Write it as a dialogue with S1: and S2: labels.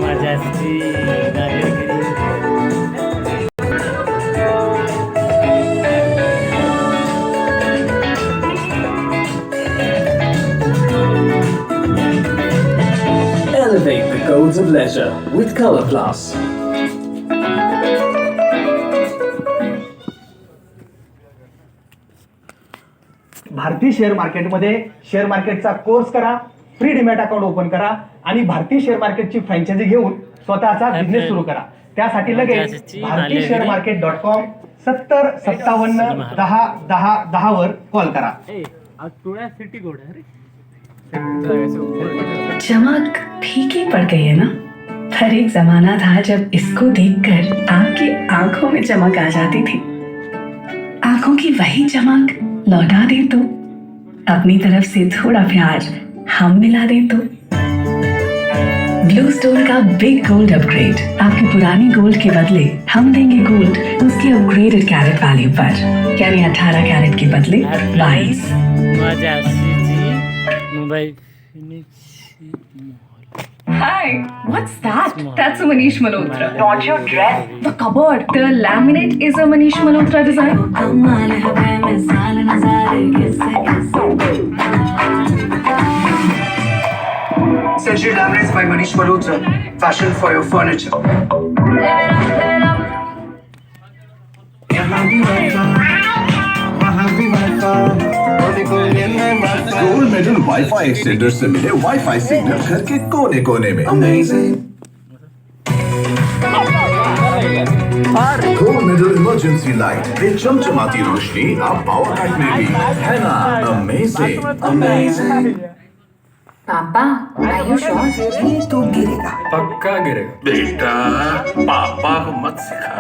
S1: माझ्याची नागरिकी
S2: Elevate the codes of leisure with Color Plus.
S3: भारतीय share मार्केटमध्ये share मार्केटचा course करा, फ्री डीमॅट अकाउंट ओपन करा आणि भारतीय शेअर मार्केटची फ्रँचायझी घेऊन स्वतःचा बिझनेस सुरू करा. त्यासाठी लगेच भारतीय शेअर मार्केट.com 7057101010 वर कॉल करा.
S4: चमक फीकी पड़ गई है ना. पर एक जमाना था जब इसको देखकर आपकी आंखों में चमक आ जाती थी. आंखों की वही चमक लौटा दे तो, अपनी तरफ से थोड़ा प्यार हम मिला दे तो. ब्लू स्टोन का बिग गोल्ड अपग्रेड. आपकी पुरानी गोल्ड के बदले हम देंगे गोल्ड उसके अपग्रेडेड कैरेट वैल्यू पर. यानी 18 कैरेट के बदले 22. Hi, what's that? That's a Manish Malhotra. Not your dress. The cupboard. The laminate is a Manish Malhotra design.
S5: Century Laminates by Manish Malhotra. Fashion for your furniture.
S6: Gold medal wifi extender से मिले wifi signal घर के कोने कोने में. Amazing. Gold medal emergency light, ये चमचमाती रोशनी आप पावर कट में भी है ना. अमेजिंग. अमेजिंग.
S4: पापा, are you sure?
S5: तू गिरेगा.
S7: पक्का गिरेगा.
S6: बेटा पापा को मत सिखा.